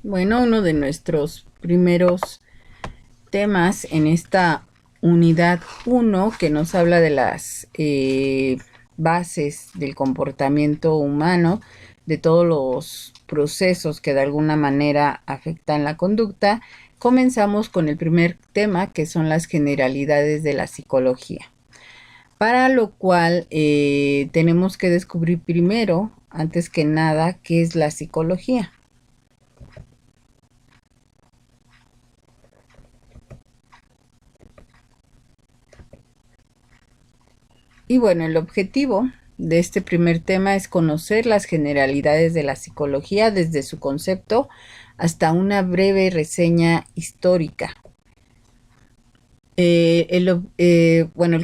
Bueno, uno de nuestros primeros temas en esta unidad uno que nos habla de las bases del comportamiento humano, de todos los procesos que de alguna manera afectan la conducta, comenzamos con el primer tema, que son las generalidades de la psicología. Para lo cual tenemos que descubrir primero, antes que nada, qué es la psicología. Y bueno, el objetivo de este primer tema es conocer las generalidades de la psicología desde su concepto hasta una breve reseña histórica. El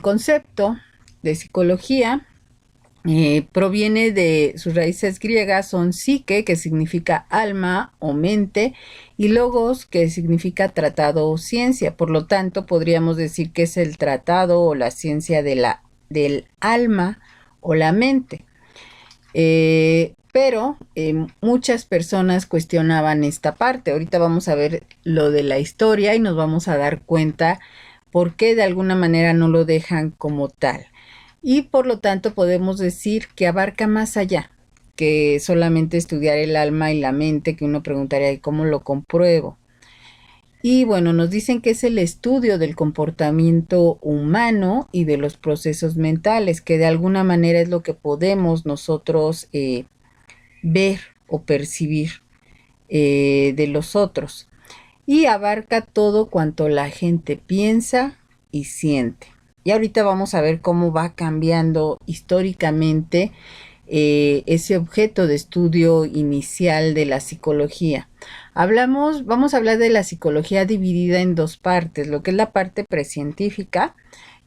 concepto de psicología proviene de sus raíces griegas, son psique, que significa alma o mente, y logos, que significa tratado o ciencia. Por lo tanto, podríamos decir que es el tratado o la ciencia del alma o la mente. Pero muchas personas cuestionaban esta parte. Ahorita vamos a ver lo de la historia y nos vamos a dar cuenta por qué de alguna manera no lo dejan como tal. Y por lo tanto podemos decir que abarca más allá que solamente estudiar el alma y la mente, que uno preguntaría, ¿y cómo lo compruebo? Y bueno, nos dicen que es el estudio del comportamiento humano y de los procesos mentales, que de alguna manera es lo que podemos nosotros ver o percibir de los otros. Y abarca todo cuanto la gente piensa y siente. Y ahorita vamos a ver cómo va cambiando históricamente ese objeto de estudio inicial de la psicología. Vamos a hablar de la psicología dividida en dos partes, lo que es la parte precientífica,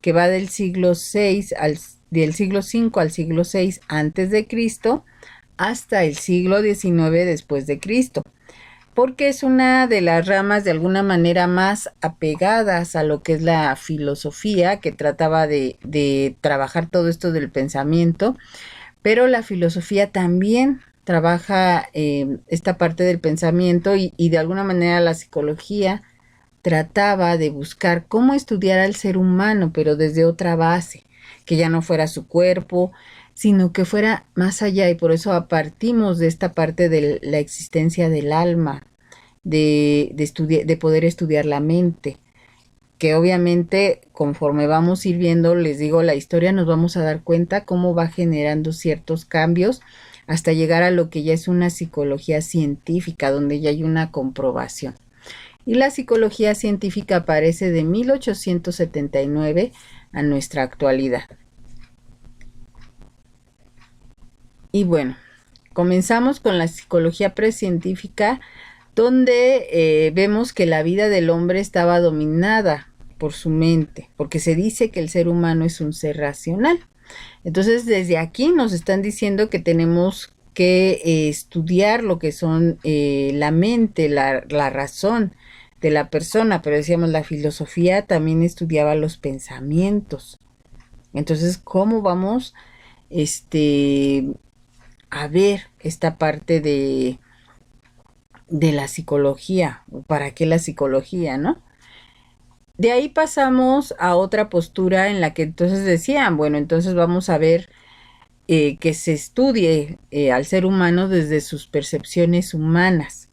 que va del siglo V al siglo VI antes de Cristo, hasta el siglo XIX después de Cristo, porque es una de las ramas de alguna manera más apegadas a lo que es la filosofía, que trataba de trabajar todo esto del pensamiento, pero la filosofía también trabaja esta parte del pensamiento y de alguna manera la psicología trataba de buscar cómo estudiar al ser humano, pero desde otra base, que ya no fuera su cuerpo, sino que fuera más allá, y por eso partimos de esta parte de la existencia del alma, de poder estudiar la mente, que obviamente conforme vamos a ir viendo, les digo, la historia, nos vamos a dar cuenta cómo va generando ciertos cambios hasta llegar a lo que ya es una psicología científica, donde ya hay una comprobación. Y la psicología científica aparece de 1879 a nuestra actualidad. Y bueno, comenzamos con la psicología precientífica, donde vemos que la vida del hombre estaba dominada por su mente, porque se dice que el ser humano es un ser racional. Entonces, desde aquí nos están diciendo que tenemos que estudiar lo que son la mente, la razón de la persona, pero decíamos, la filosofía también estudiaba los pensamientos. Entonces, ¿cómo vamos este, a ver esta parte de la psicología? ¿Para qué la psicología, no? De ahí pasamos a otra postura en la que entonces decían, bueno, entonces vamos a ver que se estudie al ser humano desde sus percepciones humanas,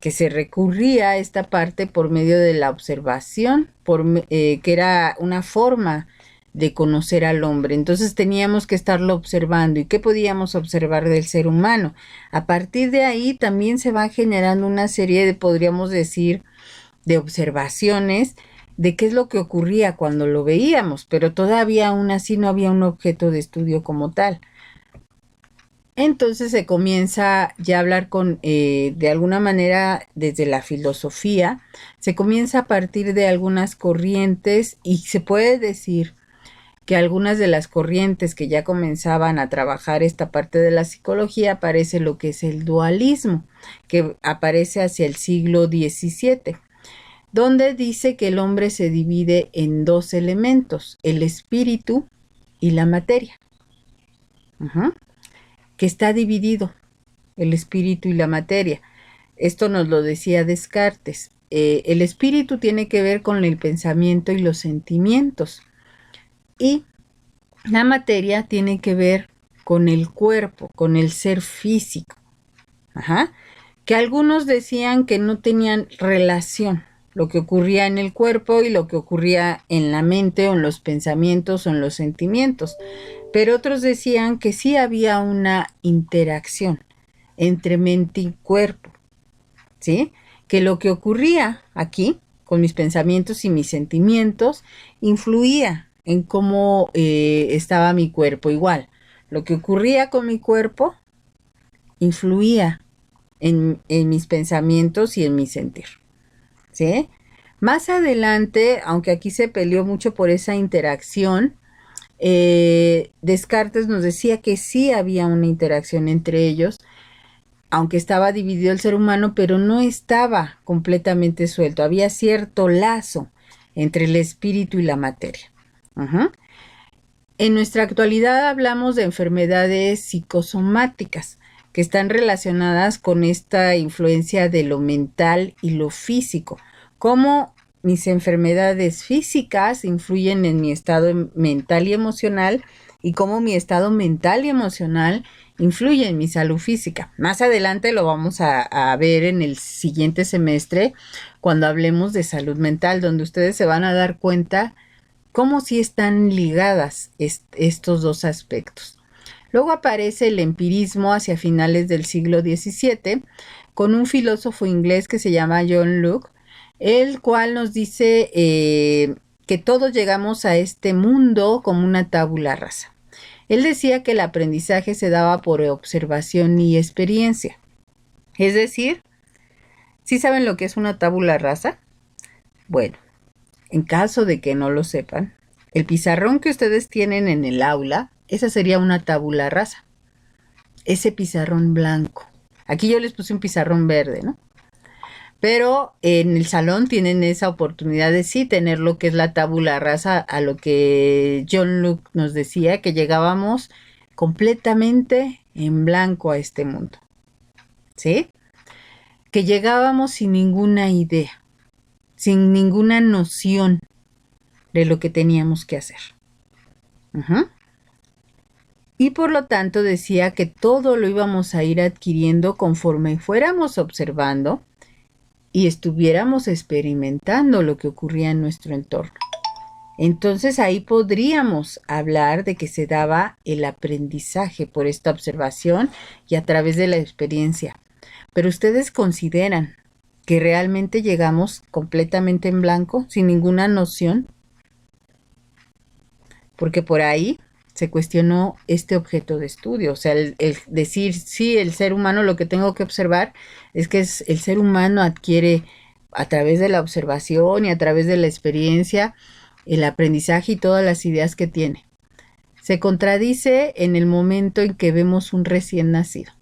que se recurría a esta parte por medio de la observación, que era una forma de conocer al hombre. Entonces teníamos que estarlo observando. ¿Y qué podíamos observar del ser humano? A partir de ahí también se va generando una serie de, podríamos decir, de observaciones de qué es lo que ocurría cuando lo veíamos, pero todavía aún así no había un objeto de estudio como tal. Entonces se comienza ya a hablar de alguna manera desde la filosofía, se comienza a partir de algunas corrientes y se puede decir que algunas de las corrientes que ya comenzaban a trabajar esta parte de la psicología aparece lo que es el dualismo, que aparece hacia el siglo XVII, donde dice que el hombre se divide en dos elementos, el espíritu y la materia. Que está dividido el espíritu y la materia. Esto nos lo decía Descartes. El espíritu tiene que ver con el pensamiento y los sentimientos. Y la materia tiene que ver con el cuerpo, con el ser físico. Ajá. Que algunos decían que no tenían relación lo que ocurría en el cuerpo y lo que ocurría en la mente o en los pensamientos o en los sentimientos. Pero otros decían que sí había una interacción entre mente y cuerpo, ¿sí? Que lo que ocurría aquí con mis pensamientos y mis sentimientos influía en cómo estaba mi cuerpo. Igual, lo que ocurría con mi cuerpo influía en mis pensamientos y en mi sentir, ¿sí? Más adelante, aunque aquí se peleó mucho por esa interacción, Descartes nos decía que sí había una interacción entre ellos, aunque estaba dividido el ser humano, pero no estaba completamente suelto. Había cierto lazo entre el espíritu y la materia. Uh-huh. En nuestra actualidad hablamos de enfermedades psicosomáticas que están relacionadas con esta influencia de lo mental y lo físico. Cómo mis enfermedades físicas influyen en mi estado mental y emocional y cómo mi estado mental y emocional influye en mi salud física. Más adelante lo vamos a ver en el siguiente semestre cuando hablemos de salud mental, donde ustedes se van a dar cuenta cómo sí están ligadas estos dos aspectos. Luego aparece el empirismo hacia finales del siglo XVII con un filósofo inglés que se llama John Locke, el cual nos dice que todos llegamos a este mundo como una tabula rasa. Él decía que el aprendizaje se daba por observación y experiencia. Es decir, ¿sí saben lo que es una tabula rasa? Bueno, en caso de que no lo sepan, el pizarrón que ustedes tienen en el aula, esa sería una tabula rasa. Ese pizarrón blanco. Aquí yo les puse un pizarrón verde, ¿no? Pero en el salón tienen esa oportunidad de sí tener lo que es la tabula rasa, a lo que John Locke nos decía, que llegábamos completamente en blanco a este mundo. ¿Sí? Que llegábamos sin ninguna idea, sin ninguna noción de lo que teníamos que hacer. Uh-huh. Y por lo tanto decía que todo lo íbamos a ir adquiriendo conforme fuéramos observando y estuviéramos experimentando lo que ocurría en nuestro entorno. Entonces ahí podríamos hablar de que se daba el aprendizaje por esta observación y a través de la experiencia. Pero ustedes consideran que realmente llegamos completamente en blanco, sin ninguna noción, porque por ahí se cuestionó este objeto de estudio. O sea, el decir, sí, el ser humano, lo que tengo que observar es que el ser humano adquiere a través de la observación y a través de la experiencia el aprendizaje y todas las ideas que tiene. Se contradice en el momento en que vemos un recién nacido.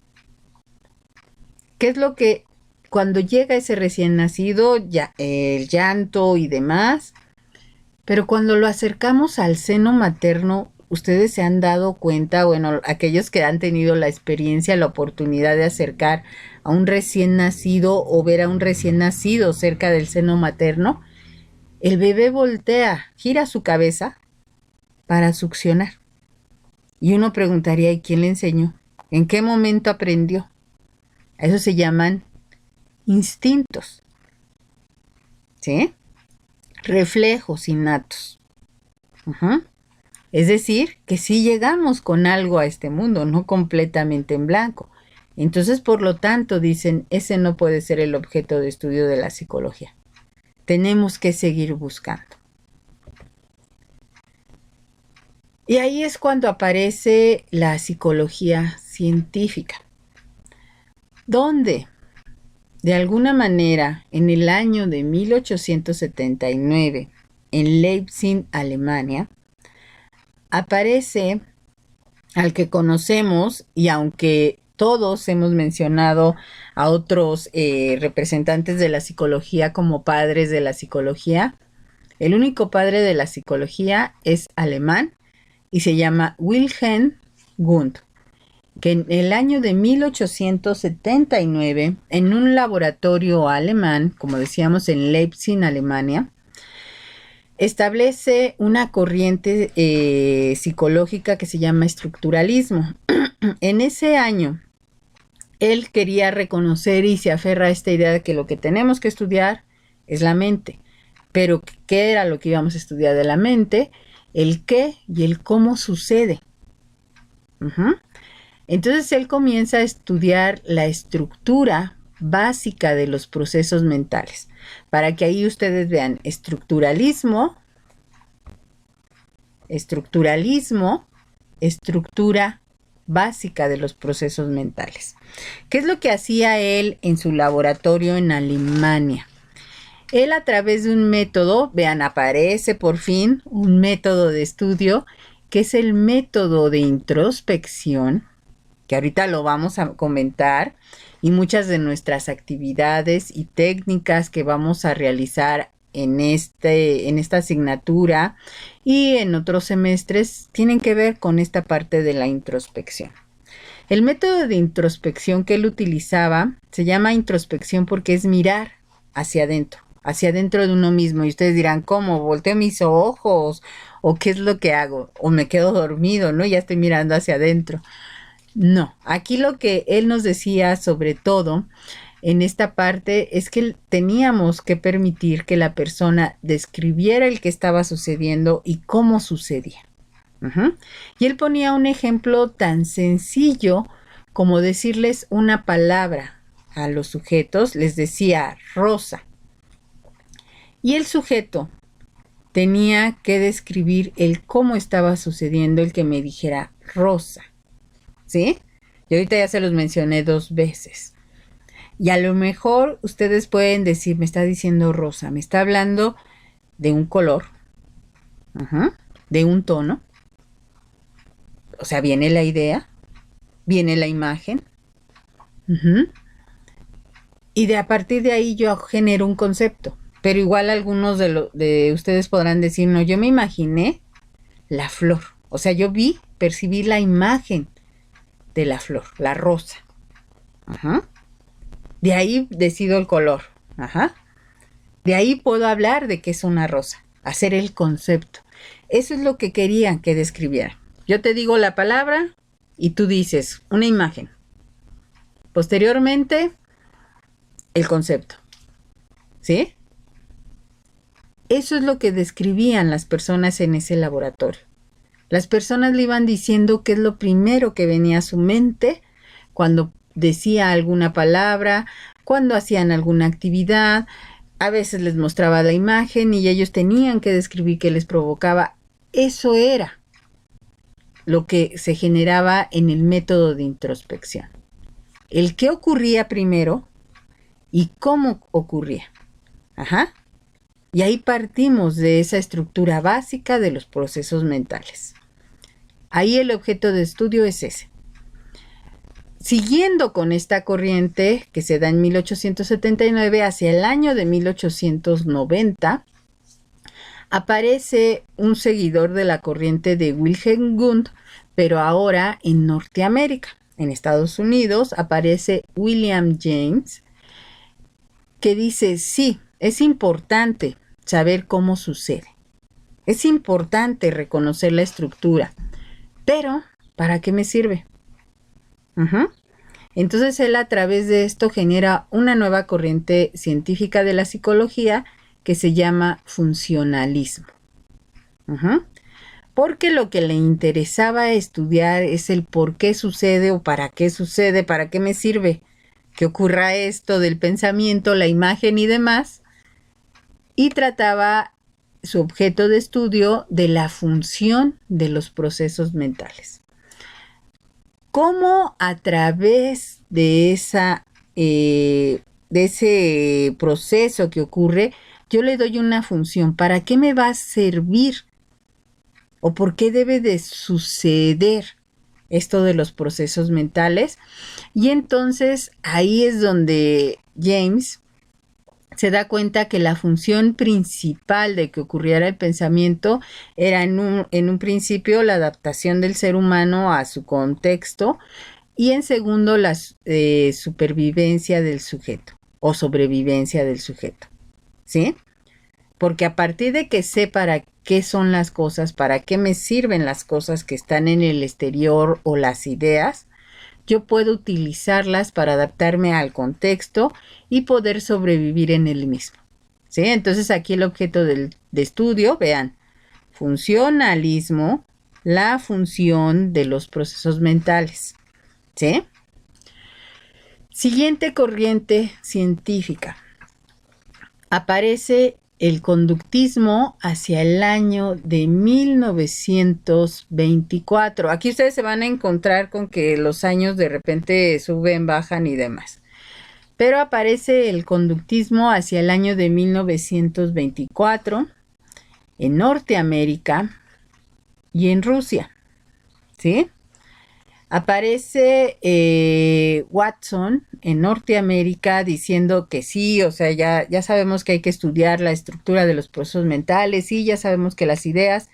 ¿Qué es lo que cuando llega ese recién nacido, ya, el llanto y demás? Pero cuando lo acercamos al seno materno, ustedes se han dado cuenta, bueno, aquellos que han tenido la experiencia, la oportunidad de acercar a un recién nacido o ver a un recién nacido cerca del seno materno, el bebé voltea, gira su cabeza para succionar. Y uno preguntaría, ¿y quién le enseñó? ¿En qué momento aprendió? A eso se llaman instintos, ¿sí? Reflejos innatos. Uh-huh. Es decir, que sí llegamos con algo a este mundo, no completamente en blanco. Entonces, por lo tanto, dicen, ese no puede ser el objeto de estudio de la psicología. Tenemos que seguir buscando. Y ahí es cuando aparece la psicología científica, donde, de alguna manera, en el año de 1879, en Leipzig, Alemania, aparece al que conocemos, y aunque todos hemos mencionado a otros representantes de la psicología como padres de la psicología, el único padre de la psicología es alemán y se llama Wilhelm Wundt. que en el año de 1879, en un laboratorio alemán, como decíamos en Leipzig, Alemania, establece una corriente psicológica que se llama estructuralismo. En ese año, él quería reconocer y se aferra a esta idea de que lo que tenemos que estudiar es la mente. Pero, ¿qué era lo que íbamos a estudiar de la mente? El qué y el cómo sucede. Entonces él comienza a estudiar la estructura básica de los procesos mentales, para que ahí ustedes vean estructuralismo, estructura básica de los procesos mentales. ¿Qué es lo que hacía él en su laboratorio en Alemania? Él, a través de un método, vean, aparece por fin un método de estudio que es el método de introspección, que ahorita lo vamos a comentar, y muchas de nuestras actividades y técnicas que vamos a realizar en esta asignatura y en otros semestres tienen que ver con esta parte de la introspección. El método de introspección que él utilizaba se llama introspección porque es mirar hacia adentro de uno mismo. Y ustedes dirán, ¿cómo? ¿Volteo mis ojos? ¿O qué es lo que hago? ¿O me quedo dormido, no? Ya estoy mirando hacia adentro. No, aquí lo que él nos decía sobre todo en esta parte es que teníamos que permitir que la persona describiera el que estaba sucediendo y cómo sucedía. Y él ponía un ejemplo tan sencillo como decirles una palabra a los sujetos, les decía rosa. Y el sujeto tenía que describir el cómo estaba sucediendo el que me dijera rosa. ¿Sí? Y ahorita ya se los mencioné 2 veces. Y a lo mejor ustedes pueden decir, me está diciendo rosa, me está hablando de un color, de un tono. O sea, viene la idea, viene la imagen. Y a partir de ahí yo genero un concepto. Pero igual algunos de ustedes podrán decir, no, yo me imaginé la flor. O sea, yo percibí la imagen de la flor, la rosa. De ahí decido el color. De ahí puedo hablar de que es una rosa, hacer el concepto. Eso es lo que querían que describieran. Yo te digo la palabra y tú dices una imagen. Posteriormente, el concepto. ¿Sí? Eso es lo que describían las personas en ese laboratorio. Las personas le iban diciendo qué es lo primero que venía a su mente cuando decía alguna palabra, cuando hacían alguna actividad. A veces les mostraba la imagen y ellos tenían que describir qué les provocaba. Eso era lo que se generaba en el método de introspección. El qué ocurría primero y cómo ocurría. Y ahí partimos de esa estructura básica de los procesos mentales. Ahí el objeto de estudio es ese. Siguiendo con esta corriente que se da en 1879 hacia el año de 1890, aparece un seguidor de la corriente de Wilhelm Wundt, pero ahora en Norteamérica. En Estados Unidos aparece William James, que dice, sí, es importante saber cómo sucede. Es importante reconocer la estructura. Pero, ¿para qué me sirve? Entonces él a través de esto genera una nueva corriente científica de la psicología que se llama funcionalismo. Porque lo que le interesaba estudiar es el por qué sucede o para qué sucede, para qué me sirve que ocurra esto del pensamiento, la imagen y demás. Y trataba su objeto de estudio de la función de los procesos mentales. ¿Cómo a través de ese proceso que ocurre, yo le doy una función? ¿Para qué me va a servir? ¿O por qué debe de suceder esto de los procesos mentales? Y entonces ahí es donde James se da cuenta que la función principal de que ocurriera el pensamiento era en un principio la adaptación del ser humano a su contexto Y en segundo, la supervivencia del sujeto o sobrevivencia del sujeto, ¿sí? Porque a partir de que sé para qué son las cosas, para qué me sirven las cosas que están en el exterior o las ideas, yo puedo utilizarlas para adaptarme al contexto y poder sobrevivir en el mismo, ¿sí? Entonces aquí el objeto de estudio, vean, funcionalismo, la función de los procesos mentales, ¿sí? Siguiente corriente científica. Aparece el conductismo hacia el año de 1924. Aquí ustedes se van a encontrar con que los años de repente suben, bajan y demás. Pero aparece el conductismo hacia el año de 1924 en Norteamérica y en Rusia, ¿sí? Aparece Watson en Norteamérica diciendo que sí, o sea, ya sabemos que hay que estudiar la estructura de los procesos mentales, sí, ya sabemos que las ideas,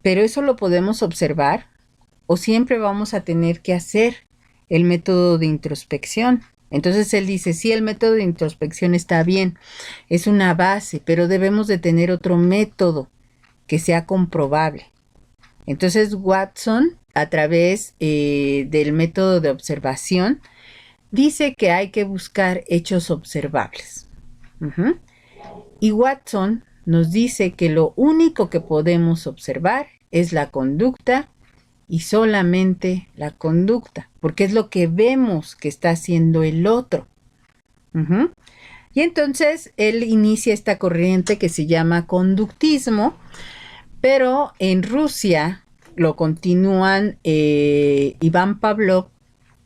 pero eso lo podemos observar o siempre vamos a tener que hacer el método de introspección. Entonces él dice, sí, el método de introspección está bien, es una base, pero debemos de tener otro método que sea comprobable. Entonces Watson, a través del método de observación, dice que hay que buscar hechos observables. Y Watson nos dice que lo único que podemos observar es la conducta y solamente la conducta, porque es lo que vemos que está haciendo el otro. Y entonces él inicia esta corriente que se llama conductismo, pero en Rusia lo continúan Iván Pavlov,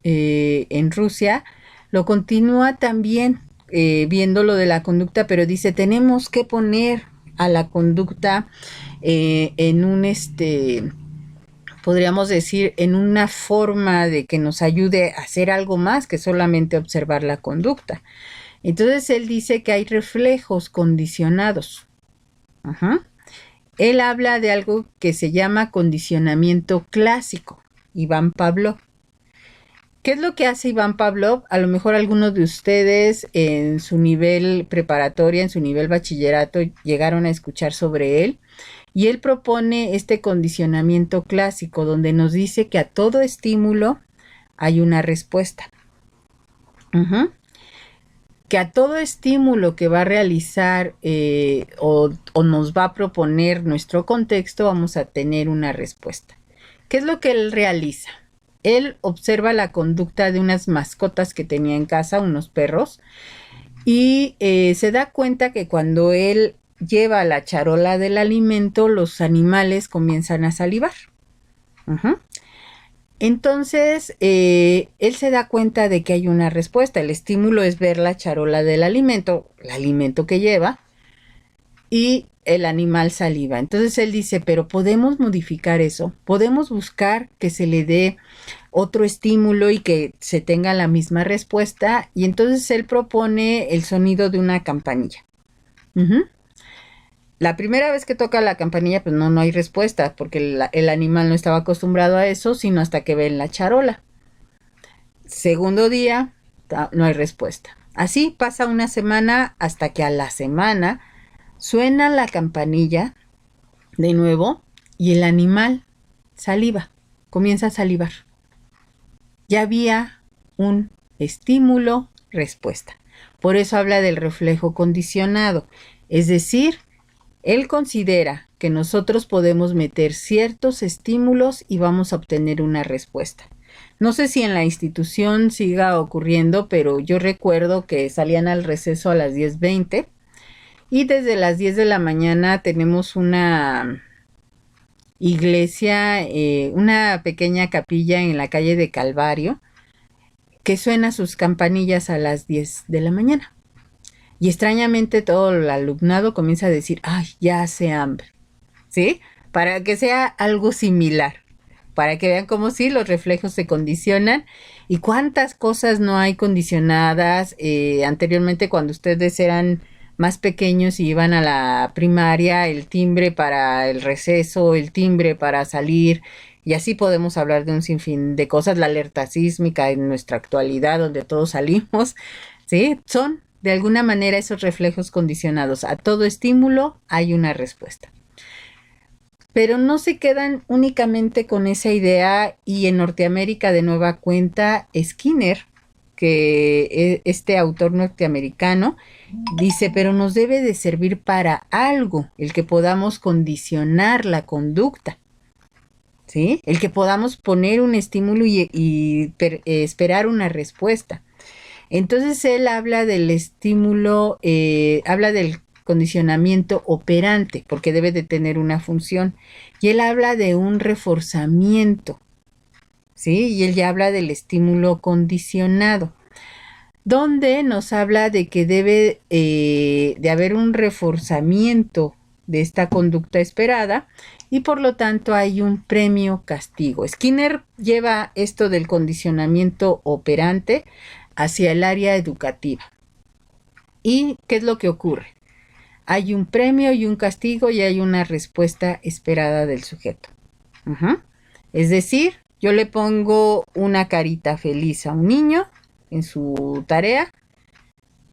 en Rusia, lo continúa también viendo lo de la conducta, pero dice, tenemos que poner a la conducta en un, podríamos decir, en una forma de que nos ayude a hacer algo más que solamente observar la conducta. Entonces él dice que hay reflejos condicionados. Él habla de algo que se llama condicionamiento clásico, Iván Pavlov. ¿Qué es lo que hace Iván Pavlov? A lo mejor algunos de ustedes en su nivel preparatoria, en su nivel bachillerato, llegaron a escuchar sobre él. Y él propone este condicionamiento clásico, donde nos dice que a todo estímulo hay una respuesta. Que a todo estímulo que va a realizar o nos va a proponer nuestro contexto, vamos a tener una respuesta. ¿Qué es lo que él realiza? Él observa la conducta de unas mascotas que tenía en casa, unos perros, y se da cuenta que cuando él lleva la charola del alimento, los animales comienzan a salivar. Entonces, él se da cuenta de que hay una respuesta. El estímulo es ver la charola del alimento, el alimento que lleva, y el animal saliva. Entonces él dice, pero podemos modificar eso, podemos buscar que se le dé otro estímulo y que se tenga la misma respuesta. Y entonces él propone el sonido de una campanilla. La primera vez que toca la campanilla, pues no hay respuesta, porque el animal no estaba acostumbrado a eso, sino hasta que ve en la charola. Segundo día, no hay respuesta. Así pasa una semana hasta que a la semana suena la campanilla de nuevo y el animal saliva, comienza a salivar. Ya había un estímulo-respuesta. Por eso habla del reflejo condicionado. Es decir, él considera que nosotros podemos meter ciertos estímulos y vamos a obtener una respuesta. No sé si en la institución siga ocurriendo, pero yo recuerdo que salían al receso a las 10:20 y desde las 10 de la mañana tenemos una iglesia, una pequeña capilla en la calle de Calvario que suena sus campanillas a las 10 de la mañana. Y extrañamente todo el alumnado comienza a decir, ay, ya hace hambre, ¿sí? Para que sea algo similar, para que vean cómo sí los reflejos se condicionan y cuántas cosas no hay condicionadas. Anteriormente, cuando ustedes eran más pequeños y iban a la primaria, el timbre para el receso, el timbre para salir, Y así podemos hablar de un sinfín de cosas, la alerta sísmica en nuestra actualidad, donde todos salimos, ¿sí? Son de alguna manera esos reflejos condicionados. A todo estímulo hay una respuesta. Pero no se quedan únicamente con esa idea, y en Norteamérica de nueva cuenta Skinner, que este autor norteamericano, dice, pero nos debe de servir para algo, el que podamos condicionar la conducta, ¿sí? El que podamos poner un estímulo y esperar una respuesta. Entonces él habla del estímulo, habla del condicionamiento operante, porque debe de tener una función. Y él habla de un reforzamiento, ¿sí? Y él ya habla del estímulo condicionado, donde nos habla de que debe de haber un reforzamiento de esta conducta esperada y por lo tanto hay un premio castigo. Skinner lleva esto del condicionamiento operante hacia el área educativa. ¿Y qué es lo que ocurre? Hay un premio y un castigo y hay una respuesta esperada del sujeto. Es decir, yo le pongo una carita feliz a un niño en su tarea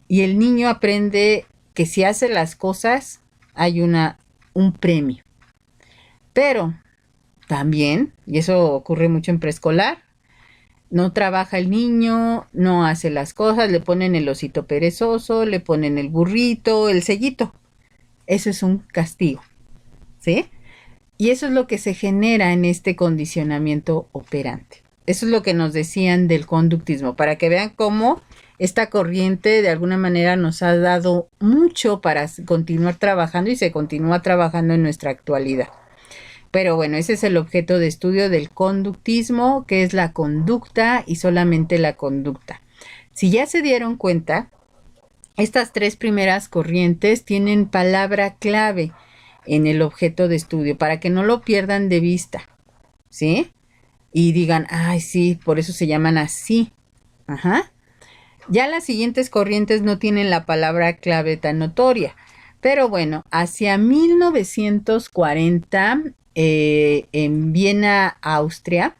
y el niño aprende que si hace las cosas hay un premio. Pero también, y eso ocurre mucho en preescolar, no trabaja el niño, no hace las cosas, le ponen el osito perezoso, le ponen el burrito, el sellito. Eso es un castigo, ¿sí? Y eso es lo que se genera en este condicionamiento operante. Eso es lo que nos decían del conductismo, para que vean cómo esta corriente de alguna manera nos ha dado mucho para continuar trabajando y se continúa trabajando en nuestra actualidad. Pero bueno, ese es el objeto de estudio del conductismo, que es la conducta y solamente la conducta. Si ya se dieron cuenta, estas tres primeras corrientes tienen palabra clave en el objeto de estudio para que no lo pierdan de vista, ¿sí? Y digan, ay, sí, por eso se llaman así. Ajá. Ya las siguientes corrientes no tienen la palabra clave tan notoria. Pero bueno, hacia 1940, en Viena, Austria,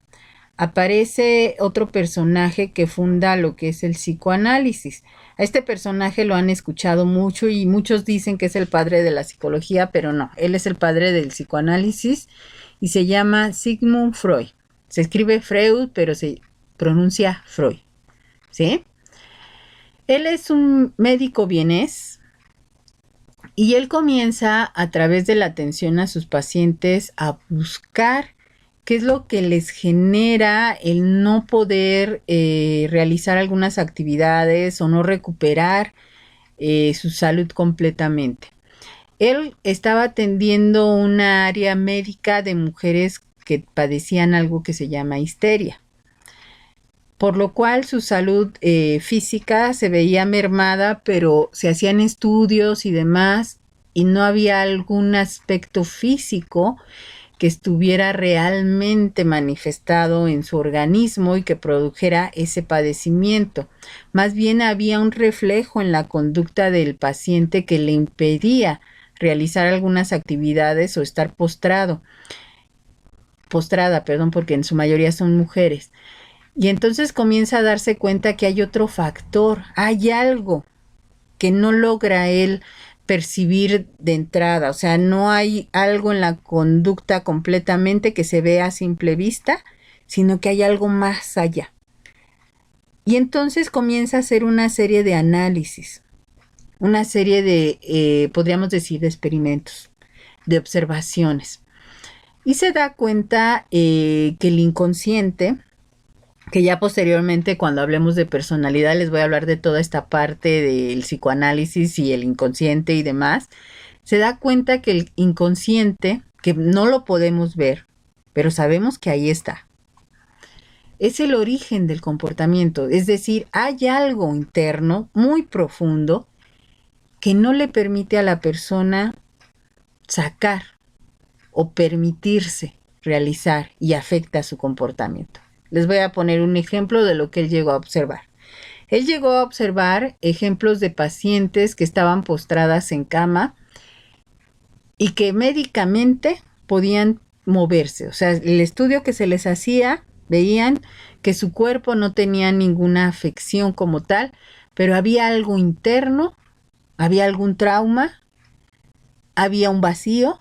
aparece otro personaje que funda lo que es el psicoanálisis. A este personaje lo han escuchado mucho y muchos dicen que es el padre de la psicología, pero no, él es el padre del psicoanálisis y se llama Sigmund Freud. Se escribe Freud, pero se pronuncia Freud, ¿sí? Él es un médico vienés y él comienza a través de la atención a sus pacientes a buscar qué es lo que les genera el no poder realizar algunas actividades o no recuperar su salud completamente. Él estaba atendiendo una área médica de mujeres que padecían algo que se llama histeria, por lo cual su salud física se veía mermada, pero se hacían estudios y demás y no había algún aspecto físico que estuviera realmente manifestado en su organismo y que produjera ese padecimiento. Más bien había un reflejo en la conducta del paciente que le impedía realizar algunas actividades o estar postrada, porque en su mayoría son mujeres. Y entonces comienza a darse cuenta que hay otro factor, hay algo que no logra él percibir de entrada, o sea, no hay algo en la conducta completamente que se vea a simple vista, sino que hay algo más allá. Y entonces comienza a hacer una serie de análisis, una serie de, podríamos decir, de experimentos, de observaciones. Y se da cuenta que el inconsciente, que ya posteriormente cuando hablemos de personalidad les voy a hablar de toda esta parte del psicoanálisis y el inconsciente y demás, se da cuenta que el inconsciente, que no lo podemos ver, pero sabemos que ahí está, es el origen del comportamiento. Es decir, hay algo interno muy profundo que no le permite a la persona sacar o permitirse realizar y afecta su comportamiento. Les voy a poner un ejemplo de lo que él llegó a observar. Él llegó a observar ejemplos de pacientes que estaban postradas en cama y que médicamente podían moverse. O sea, el estudio que se les hacía, veían que su cuerpo no tenía ninguna afección como tal, pero había algo interno, había algún trauma, había un vacío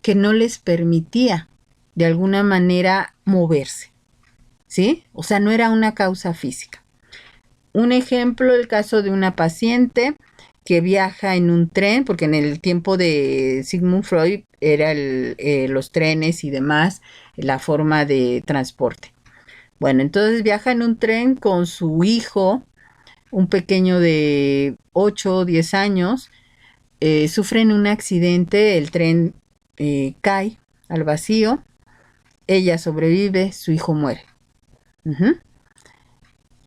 que no les permitía de alguna manera moverse, ¿sí? O sea, no era una causa física. Un ejemplo, el caso de una paciente que viaja en un tren, porque en el tiempo de Sigmund Freud era los trenes y demás, la forma de transporte. Bueno, entonces viaja en un tren con su hijo, un pequeño de 8 o 10 años, sufren un accidente, el tren cae al vacío, ella sobrevive, su hijo muere. Uh-huh.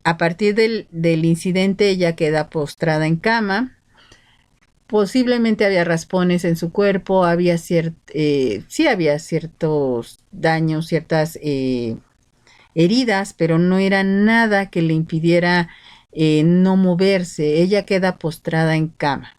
A partir del incidente ella queda postrada en cama, posiblemente había raspones en su cuerpo, sí había ciertos daños, ciertas heridas, pero no era nada que le impidiera no moverse. Ella queda postrada en cama.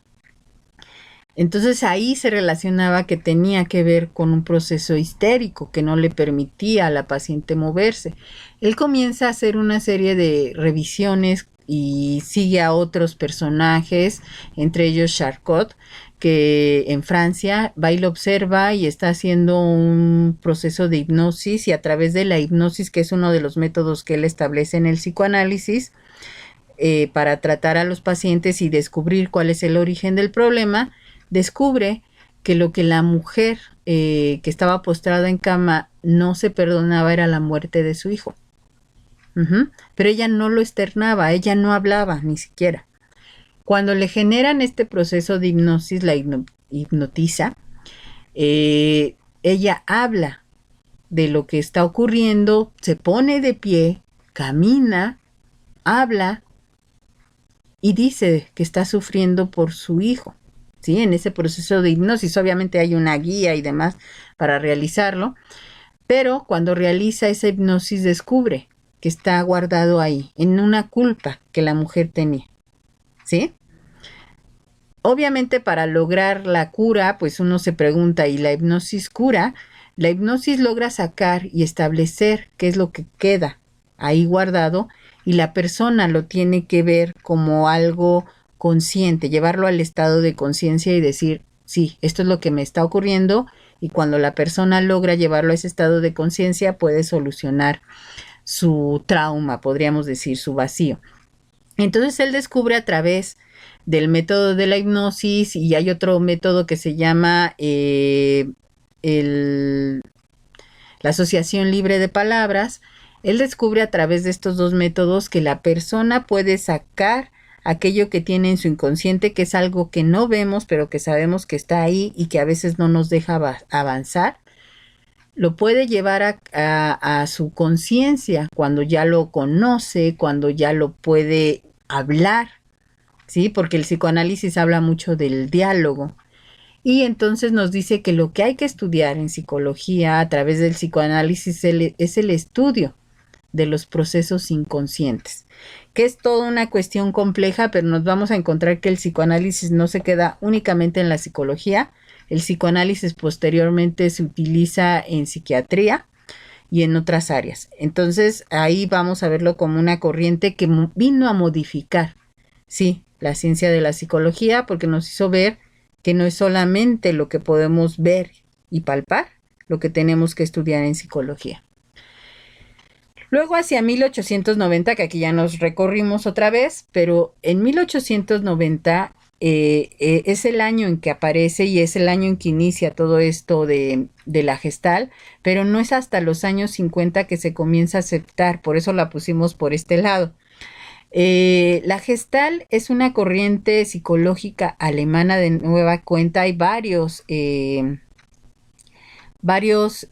Entonces ahí se relacionaba que tenía que ver con un proceso histérico que no le permitía a la paciente moverse. Él comienza a hacer una serie de revisiones y sigue a otros personajes, entre ellos Charcot, que en Francia va y lo observa y está haciendo un proceso de hipnosis, y a través de la hipnosis, que es uno de los métodos que él establece en el psicoanálisis, para tratar a los pacientes y descubrir cuál es el origen del problema, descubre que lo que la mujer que estaba postrada en cama no se perdonaba era la muerte de su hijo. Uh-huh. Pero ella no lo externaba, ella no hablaba ni siquiera. Cuando le generan este proceso de hipnosis, la hipnotiza, ella habla de lo que está ocurriendo, se pone de pie, camina, habla y dice que está sufriendo por su hijo. ¿Sí? En ese proceso de hipnosis obviamente hay una guía y demás para realizarlo, pero cuando realiza esa hipnosis descubre que está guardado ahí, en una culpa que la mujer tenía, ¿sí? Obviamente para lograr la cura, pues uno se pregunta, ¿y la hipnosis cura? La hipnosis logra sacar y establecer qué es lo que queda ahí guardado, y la persona lo tiene que ver como algo consciente, llevarlo al estado de conciencia y decir, sí, esto es lo que me está ocurriendo, y cuando la persona logra llevarlo a ese estado de conciencia puede solucionar su trauma, podríamos decir, su vacío. Entonces él descubre a través del método de la hipnosis, y hay otro método que se llama la asociación libre de palabras. Él descubre a través de estos dos métodos que la persona puede sacar aquello que tiene en su inconsciente, que es algo que no vemos, pero que sabemos que está ahí y que a veces no nos deja avanzar. Lo puede llevar a su conciencia cuando ya lo conoce, cuando ya lo puede hablar, ¿sí? Porque el psicoanálisis habla mucho del diálogo. Y entonces nos dice que lo que hay que estudiar en psicología a través del psicoanálisis es el estudio de los procesos inconscientes, que es toda una cuestión compleja, pero nos vamos a encontrar que el psicoanálisis no se queda únicamente en la psicología. El psicoanálisis posteriormente se utiliza en psiquiatría y en otras áreas. Entonces ahí vamos a verlo como una corriente que vino a modificar, sí, la ciencia de la psicología, porque nos hizo ver que no es solamente lo que podemos ver y palpar lo que tenemos que estudiar en psicología. Luego hacia 1890, que aquí ya nos recorrimos otra vez, pero en 1890 es el año en que aparece y es el año en que inicia todo esto de la Gestalt, pero no es hasta los años 50 que se comienza a aceptar, por eso la pusimos por este lado. La Gestalt es una corriente psicológica alemana de nueva cuenta. Hay varios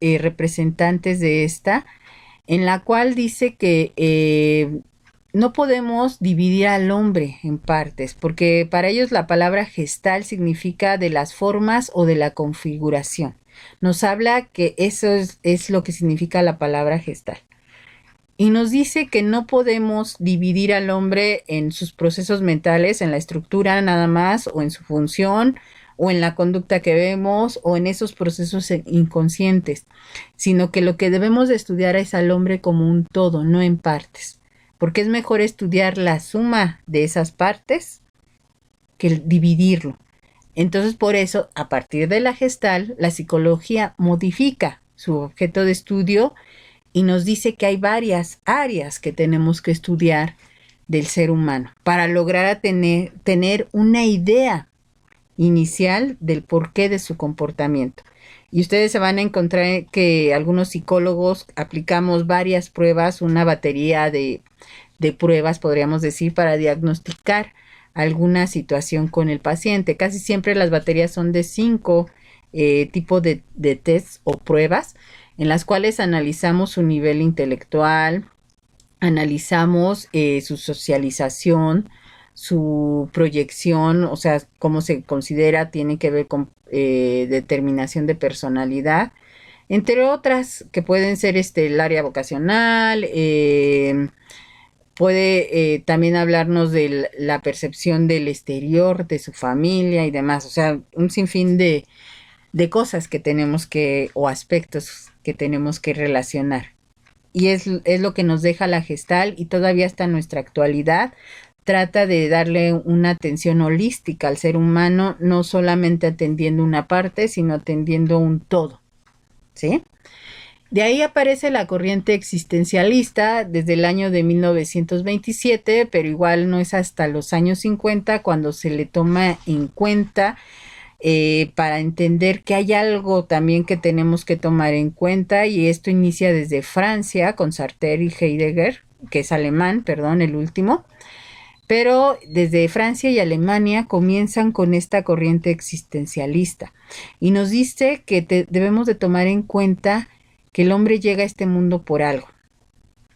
representantes de esta, en la cual dice que no podemos dividir al hombre en partes, porque para ellos la palabra gestal significa de las formas o de la configuración. Nos habla que eso es lo que significa la palabra gestal. Y nos dice que no podemos dividir al hombre en sus procesos mentales, en la estructura nada más, o en su función, o en la conducta que vemos o en esos procesos inconscientes, sino que lo que debemos de estudiar es al hombre como un todo, no en partes, porque es mejor estudiar la suma de esas partes que el dividirlo. Entonces, por eso, a partir de la Gestalt, la psicología modifica su objeto de estudio y nos dice que hay varias áreas que tenemos que estudiar del ser humano para lograr tener una idea inicial del porqué de su comportamiento. Y ustedes se van a encontrar que algunos psicólogos aplicamos varias pruebas, una batería de pruebas, podríamos decir, para diagnosticar alguna situación con el paciente. Casi siempre las baterías son de 5 tipos de tests o pruebas en las cuales analizamos su nivel intelectual, analizamos su socialización, su proyección, o sea, cómo se considera, tiene que ver con determinación de personalidad, entre otras que pueden ser el área vocacional, puede también hablarnos de la percepción del exterior, de su familia y demás, o sea, un sinfín de cosas que tenemos que, o aspectos que tenemos que relacionar. Y es lo que nos deja la Gestalt, y todavía hasta en nuestra actualidad trata de darle una atención holística al ser humano, no solamente atendiendo una parte, sino atendiendo un todo, ¿sí? De ahí aparece la corriente existencialista desde el año de 1927, pero igual no es hasta los años 50 cuando se le toma en cuenta para entender que hay algo también que tenemos que tomar en cuenta, y esto inicia desde Francia con Sartre y Heidegger, que es alemán, perdón, el último, pero desde Francia y Alemania comienzan con esta corriente existencialista y nos dice que debemos de tomar en cuenta que el hombre llega a este mundo por algo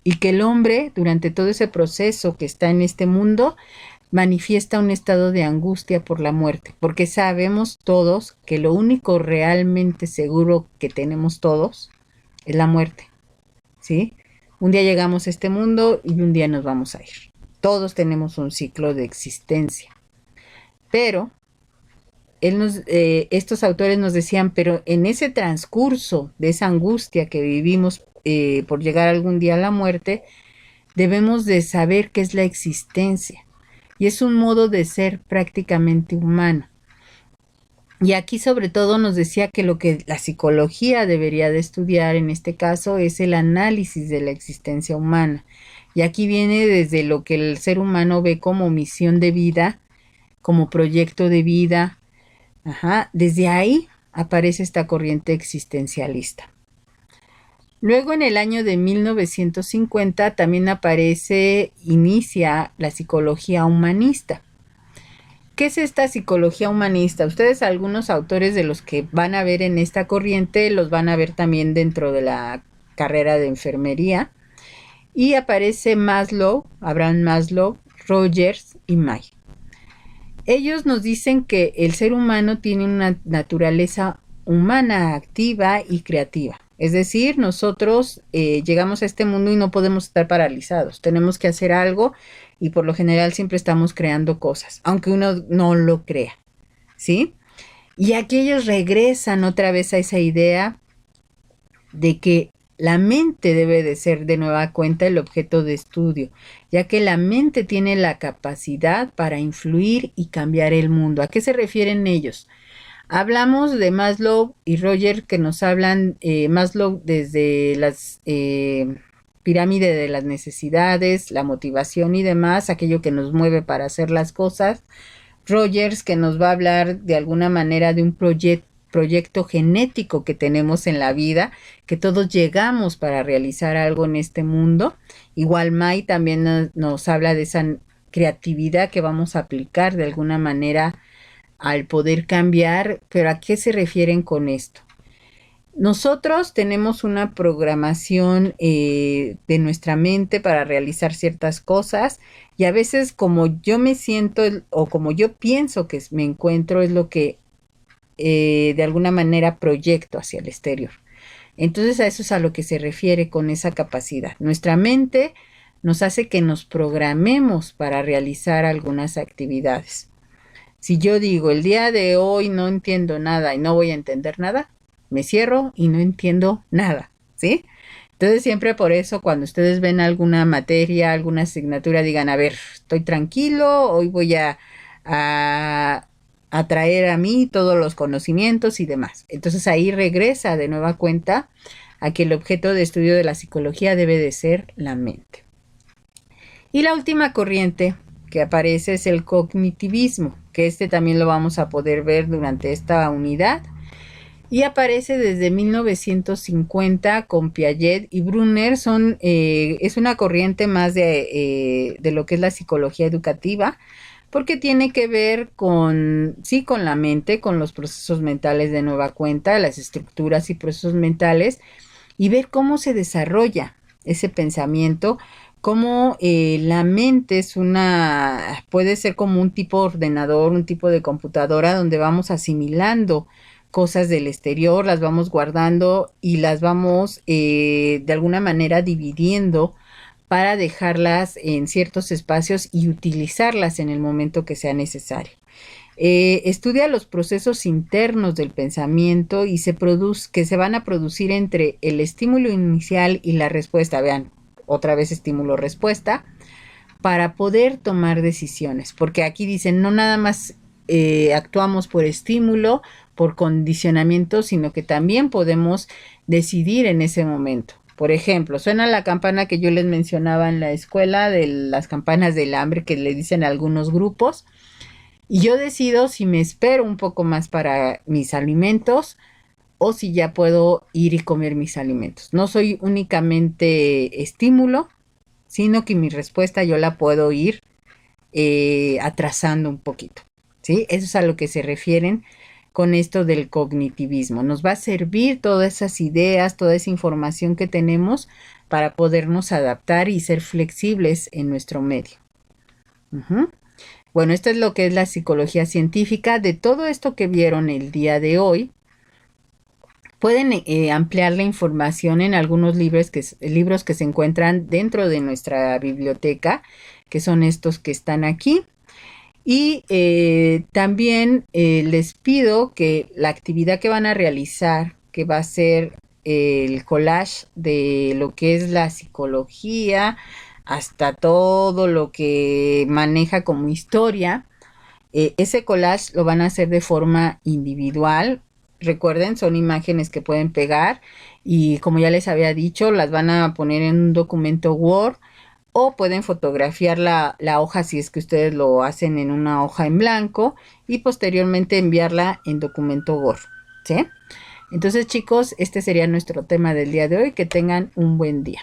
y que el hombre durante todo ese proceso que está en este mundo manifiesta un estado de angustia por la muerte, porque sabemos todos que lo único realmente seguro que tenemos todos es la muerte, ¿sí? Un día llegamos a este mundo y un día nos vamos a ir. Todos tenemos un ciclo de existencia. Pero estos autores nos decían, pero en ese transcurso de esa angustia que vivimos por llegar algún día a la muerte, debemos de saber qué es la existencia. Y es un modo de ser prácticamente humano. Y aquí sobre todo nos decía que lo que la psicología debería de estudiar en este caso es el análisis de la existencia humana. Y aquí viene desde lo que el ser humano ve como misión de vida, como proyecto de vida. Desde ahí aparece esta corriente existencialista. Luego en el año de 1950 también inicia la psicología humanista. ¿Qué es esta psicología humanista? Ustedes, algunos autores de los que van a ver en esta corriente, los van a ver también dentro de la carrera de enfermería. Y aparece Maslow, Abraham Maslow, Rogers y May. Ellos nos dicen que el ser humano tiene una naturaleza humana, activa y creativa. Es decir, nosotros llegamos a este mundo y no podemos estar paralizados. Tenemos que hacer algo y por lo general siempre estamos creando cosas, aunque uno no lo crea, ¿sí? Y aquí ellos regresan otra vez a esa idea de que la mente debe de ser de nueva cuenta el objeto de estudio, ya que la mente tiene la capacidad para influir y cambiar el mundo. ¿A qué se refieren ellos? Hablamos de Maslow y Roger, que nos hablan Maslow desde las pirámides de las necesidades, la motivación y demás, aquello que nos mueve para hacer las cosas. Rogers, que nos va a hablar de alguna manera de un proyecto genético que tenemos en la vida, que todos llegamos para realizar algo en este mundo. Igual May también nos habla de esa creatividad que vamos a aplicar de alguna manera al poder cambiar. Pero ¿a qué se refieren con esto? Nosotros tenemos una programación de nuestra mente para realizar ciertas cosas, y a veces como yo me siento o como yo pienso que me encuentro es lo que de alguna manera proyecto hacia el exterior. Entonces a eso es a lo que se refiere con esa capacidad. Nuestra mente nos hace que nos programemos para realizar algunas actividades. Si yo digo el día de hoy no entiendo nada y no voy a entender nada, me cierro y no entiendo nada, ¿sí? Entonces siempre por eso cuando ustedes ven alguna materia, alguna asignatura, digan, a ver, estoy tranquilo, hoy voy a, a traer a mí todos los conocimientos y demás. Entonces ahí regresa de nueva cuenta a que el objeto de estudio de la psicología debe de ser la mente. Y la última corriente que aparece es el cognitivismo, que este también lo vamos a poder ver durante esta unidad. Y aparece desde 1950 con Piaget y Brunner. Es una corriente más de lo que es la psicología educativa, porque tiene que ver con, sí, con la mente, con los procesos mentales de nueva cuenta, las estructuras y procesos mentales, y ver cómo se desarrolla ese pensamiento, cómo la mente puede ser como un tipo de ordenador, un tipo de computadora donde vamos asimilando cosas del exterior, las vamos guardando y las vamos de alguna manera dividiendo para dejarlas en ciertos espacios y utilizarlas en el momento que sea necesario. Estudia los procesos internos del pensamiento y que se van a producir entre el estímulo inicial y la respuesta. Vean, otra vez estímulo-respuesta, para poder tomar decisiones. Porque aquí dicen, no nada más actuamos por estímulo, por condicionamiento, sino que también podemos decidir en ese momento. Por ejemplo, suena la campana que yo les mencionaba en la escuela, de las campanas del hambre que le dicen a algunos grupos, y yo decido si me espero un poco más para mis alimentos o si ya puedo ir y comer mis alimentos. No soy únicamente estímulo, sino que mi respuesta yo la puedo ir atrasando un poquito, ¿sí? Eso es a lo que se refieren con esto del cognitivismo. Nos va a servir todas esas ideas, toda esa información que tenemos para podernos adaptar y ser flexibles en nuestro medio. Bueno, esto es lo que es la psicología científica. De todo esto que vieron el día de hoy, pueden ampliar la información en algunos libros que se encuentran dentro de nuestra biblioteca, que son estos que están aquí. Y también les pido que la actividad que van a realizar, que va a ser el collage de lo que es la psicología, hasta todo lo que maneja como historia, ese collage lo van a hacer de forma individual. Recuerden, son imágenes que pueden pegar y como ya les había dicho, las van a poner en un documento Word o pueden fotografiar la hoja si es que ustedes lo hacen en una hoja en blanco y posteriormente enviarla en documento Word, ¿sí? Entonces, chicos, este sería nuestro tema del día de hoy. Que tengan un buen día.